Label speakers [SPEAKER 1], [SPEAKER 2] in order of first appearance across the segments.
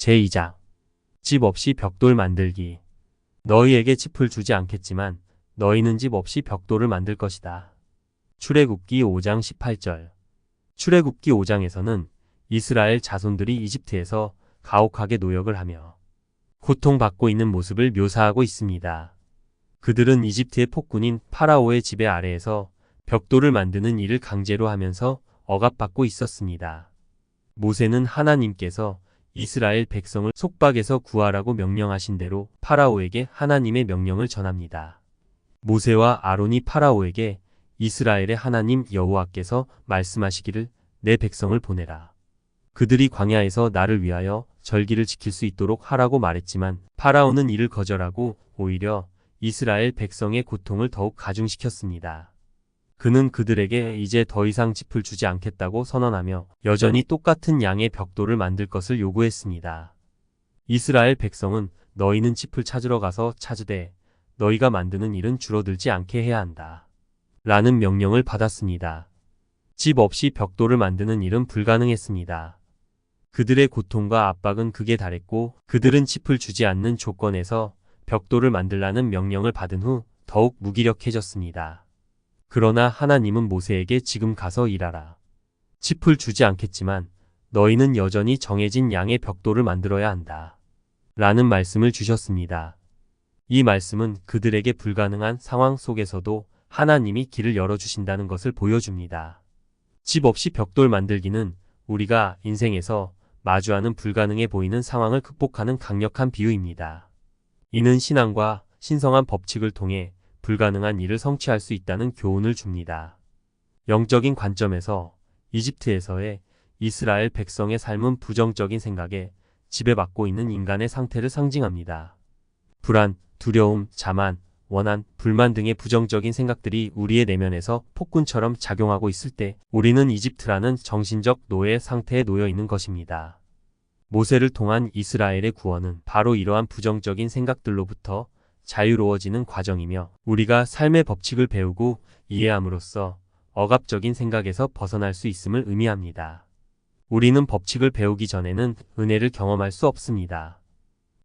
[SPEAKER 1] 제2장 집 없이 벽돌 만들기. 너희에게 짚을 주지 않겠지만 너희는 집 없이 벽돌을 만들 것이다. 출애굽기 5장 18절. 출애굽기 5장에서는 이스라엘 자손들이 이집트에서 가혹하게 노역을 하며 고통받고 있는 모습을 묘사하고 있습니다. 그들은 이집트의 폭군인 파라오의 지배 아래에서 벽돌을 만드는 일을 강제로 하면서 억압받고 있었습니다. 모세는 하나님께서 이스라엘 백성을 속박에서 구하라고 명령하신 대로 파라오에게 하나님의 명령을 전합니다. 모세와 아론이 파라오에게 이스라엘의 하나님 여호와께서 말씀하시기를 내 백성을 보내라. 그들이 광야에서 나를 위하여 절기를 지킬 수 있도록 하라고 말했지만 파라오는 이를 거절하고 오히려 이스라엘 백성의 고통을 더욱 가중시켰습니다. 그는 그들에게 이제 더 이상 짚을 주지 않겠다고 선언하며 여전히 똑같은 양의 벽돌을 만들 것을 요구했습니다. 이스라엘 백성은 너희는 짚을 찾으러 가서 찾으되 너희가 만드는 일은 줄어들지 않게 해야 한다. 라는 명령을 받았습니다. 집 없이 벽돌을 만드는 일은 불가능했습니다. 그들의 고통과 압박은 극에 달했고 그들은 짚을 주지 않는 조건에서 벽돌을 만들라는 명령을 받은 후 더욱 무기력해졌습니다. 그러나 하나님은 모세에게 지금 가서 일하라. 짚을 주지 않겠지만 너희는 여전히 정해진 양의 벽돌을 만들어야 한다. 라는 말씀을 주셨습니다. 이 말씀은 그들에게 불가능한 상황 속에서도 하나님이 길을 열어주신다는 것을 보여줍니다. 집 없이 벽돌 만들기는 우리가 인생에서 마주하는 불가능해 보이는 상황을 극복하는 강력한 비유입니다. 이는 신앙과 신성한 법칙을 통해 불가능한 일을 성취할 수 있다는 교훈을 줍니다. 영적인 관점에서 이집트에서의 이스라엘 백성의 삶은 부정적인 생각에 지배받고 있는 인간의 상태를 상징합니다. 불안, 두려움, 자만, 원한, 불만 등의 부정적인 생각들이 우리의 내면에서 폭군처럼 작용하고 있을 때 우리는 이집트라는 정신적 노예 상태에 놓여 있는 것입니다. 모세를 통한 이스라엘의 구원은 바로 이러한 부정적인 생각들로부터 자유로워지는 과정이며 우리가 삶의 법칙을 배우고 이해함으로써 억압적인 생각에서 벗어날 수 있음을 의미합니다. 우리는 법칙을 배우기 전에는 은혜를 경험할 수 없습니다.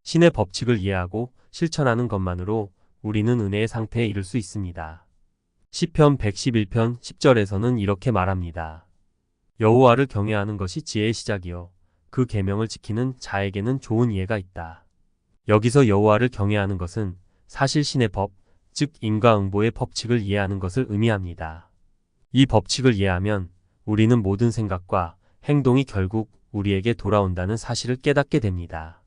[SPEAKER 1] 신의 법칙을 이해하고 실천하는 것만으로 우리는 은혜의 상태에 이를 수 있습니다. 시편 111편 10절에서는 이렇게 말합니다. 여호와를 경외하는 것이 지혜의 시작이요 그 계명을 지키는 자에게는 좋은 이해가 있다. 여기서 여호와를 경외하는 것은 사실 신의 법, 즉 인과응보의 법칙을 이해하는 것을 의미합니다. 이 법칙을 이해하면 우리는 모든 생각과 행동이 결국 우리에게 돌아온다는 사실을 깨닫게 됩니다.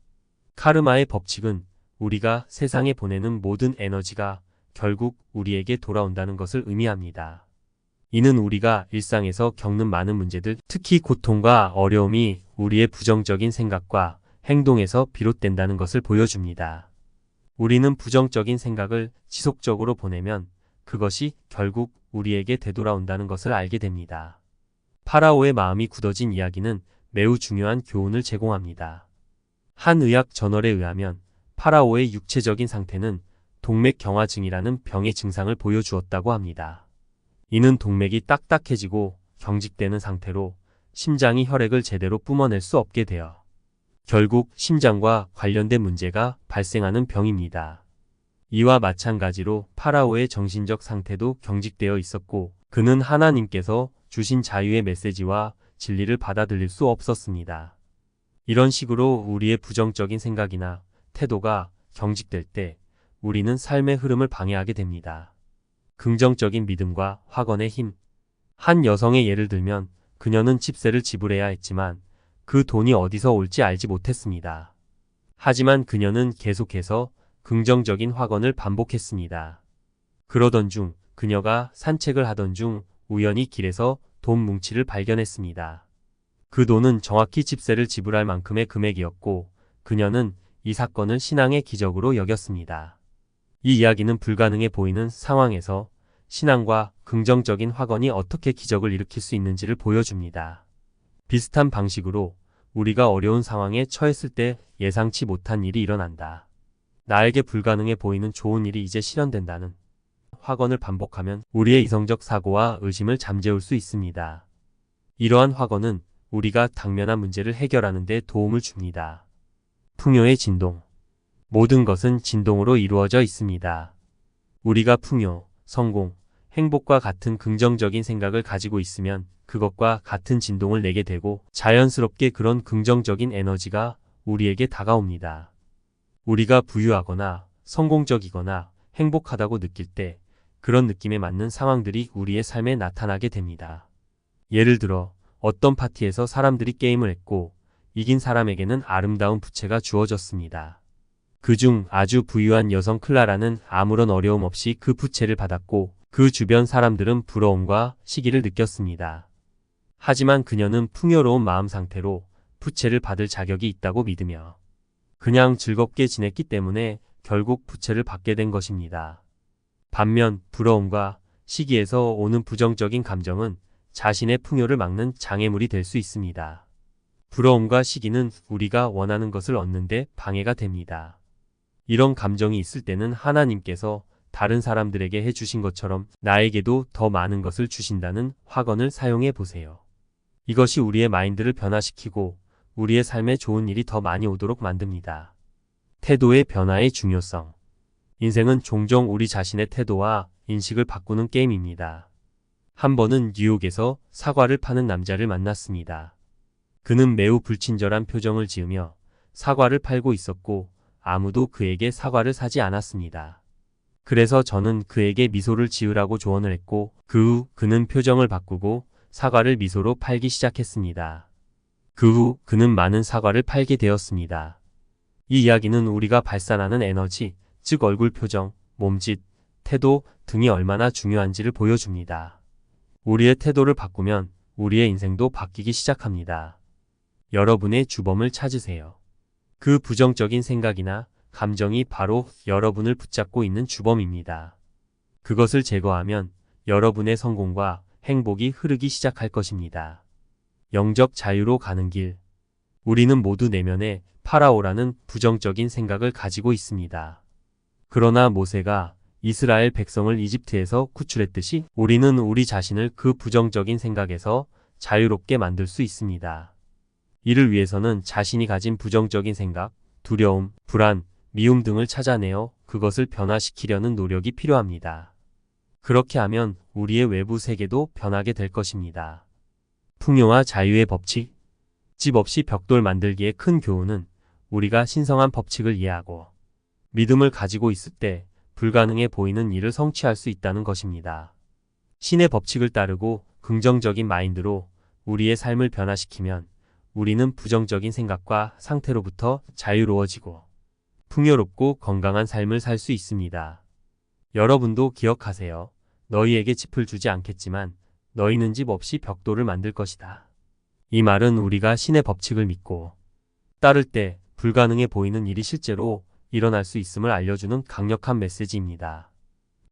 [SPEAKER 1] 카르마의 법칙은 우리가 세상에 보내는 모든 에너지가 결국 우리에게 돌아온다는 것을 의미합니다. 이는 우리가 일상에서 겪는 많은 문제들, 특히 고통과 어려움이 우리의 부정적인 생각과 행동에서 비롯된다는 것을 보여줍니다. 우리는 부정적인 생각을 지속적으로 보내면 그것이 결국 우리에게 되돌아온다는 것을 알게 됩니다. 파라오의 마음이 굳어진 이야기는 매우 중요한 교훈을 제공합니다. 한 의학 저널에 의하면 파라오의 육체적인 상태는 동맥경화증이라는 병의 증상을 보여주었다고 합니다. 이는 동맥이 딱딱해지고 경직되는 상태로 심장이 혈액을 제대로 뿜어낼 수 없게 되어 결국 심장과 관련된 문제가 발생하는 병입니다. 이와 마찬가지로 파라오의 정신적 상태도 경직되어 있었고 그는 하나님께서 주신 자유의 메시지와 진리를 받아들일 수 없었습니다. 이런 식으로 우리의 부정적인 생각이나 태도가 경직될 때 우리는 삶의 흐름을 방해하게 됩니다. 긍정적인 믿음과 확언의 힘. 한 여성의 예를 들면 그녀는 집세를 지불해야 했지만 그 돈이 어디서 올지 알지 못했습니다. 하지만 그녀는 계속해서 긍정적인 확언을 반복했습니다. 그러던 중 그녀가 산책을 하던 중 우연히 길에서 돈 뭉치를 발견했습니다. 그 돈은 정확히 집세를 지불할 만큼의 금액이었고 그녀는 이 사건을 신앙의 기적으로 여겼습니다. 이 이야기는 불가능해 보이는 상황에서 신앙과 긍정적인 확언이 어떻게 기적을 일으킬 수 있는지를 보여줍니다. 비슷한 방식으로 우리가 어려운 상황에 처했을 때 예상치 못한 일이 일어난다. 나에게 불가능해 보이는 좋은 일이 이제 실현된다는 확언을 반복하면 우리의 이성적 사고와 의심을 잠재울 수 있습니다. 이러한 확언은 우리가 당면한 문제를 해결하는 데 도움을 줍니다. 풍요의 진동. 모든 것은 진동으로 이루어져 있습니다. 우리가 풍요, 성공, 행복과 같은 긍정적인 생각을 가지고 있으면 그것과 같은 진동을 내게 되고 자연스럽게 그런 긍정적인 에너지가 우리에게 다가옵니다. 우리가 부유하거나 성공적이거나 행복하다고 느낄 때 그런 느낌에 맞는 상황들이 우리의 삶에 나타나게 됩니다. 예를 들어 어떤 파티에서 사람들이 게임을 했고 이긴 사람에게는 아름다운 부채가 주어졌습니다. 그중 아주 부유한 여성 클라라는 아무런 어려움 없이 그 부채를 받았고 그 주변 사람들은 부러움과 시기를 느꼈습니다. 하지만 그녀는 풍요로운 마음 상태로 부채를 받을 자격이 있다고 믿으며 그냥 즐겁게 지냈기 때문에 결국 부채를 받게 된 것입니다. 반면 부러움과 시기에서 오는 부정적인 감정은 자신의 풍요를 막는 장애물이 될 수 있습니다. 부러움과 시기는 우리가 원하는 것을 얻는데 방해가 됩니다. 이런 감정이 있을 때는 하나님께서 다른 사람들에게 해주신 것처럼 나에게도 더 많은 것을 주신다는 화건을 사용해 보세요. 이것이 우리의 마인드를 변화시키고 우리의 삶에 좋은 일이 더 많이 오도록 만듭니다. 태도의 변화의 중요성. 인생은 종종 우리 자신의 태도와 인식을 바꾸는 게임입니다. 한 번은 뉴욕에서 사과를 파는 남자를 만났습니다. 그는 매우 불친절한 표정을 지으며 사과를 팔고 있었고 아무도 그에게 사과를 사지 않았습니다. 그래서 저는 그에게 미소를 지으라고 조언을 했고 그 후 그는 표정을 바꾸고 사과를 미소로 팔기 시작했습니다. 그 후 그는 많은 사과를 팔게 되었습니다. 이 이야기는 우리가 발산하는 에너지, 즉 얼굴 표정, 몸짓, 태도 등이 얼마나 중요한지를 보여줍니다. 우리의 태도를 바꾸면 우리의 인생도 바뀌기 시작합니다. 여러분의 주범을 찾으세요. 그 부정적인 생각이나 감정이 바로 여러분을 붙잡고 있는 주범입니다. 그것을 제거하면 여러분의 성공과 행복이 흐르기 시작할 것입니다. 영적 자유로 가는 길. 우리는 모두 내면에 파라오라는 부정적인 생각을 가지고 있습니다. 그러나 모세가 이스라엘 백성을 이집트에서 구출했듯이 우리는 우리 자신을 그 부정적인 생각에서 자유롭게 만들 수 있습니다. 이를 위해서는 자신이 가진 부정적인 생각, 두려움, 불안, 미움 등을 찾아내어 그것을 변화시키려는 노력이 필요합니다. 그렇게 하면 우리의 외부 세계도 변하게 될 것입니다. 풍요와 자유의 법칙. 집 없이 벽돌 만들기의 큰 교훈은 우리가 신성한 법칙을 이해하고 믿음을 가지고 있을 때 불가능해 보이는 일을 성취할 수 있다는 것입니다. 신의 법칙을 따르고 긍정적인 마인드로 우리의 삶을 변화시키면 우리는 부정적인 생각과 상태로부터 자유로워지고 풍요롭고 건강한 삶을 살 수 있습니다. 여러분도 기억하세요. 너희에게 짚을 주지 않겠지만 너희는 집 없이 벽돌을 만들 것이다. 이 말은 우리가 신의 법칙을 믿고 따를 때 불가능해 보이는 일이 실제로 일어날 수 있음을 알려주는 강력한 메시지입니다.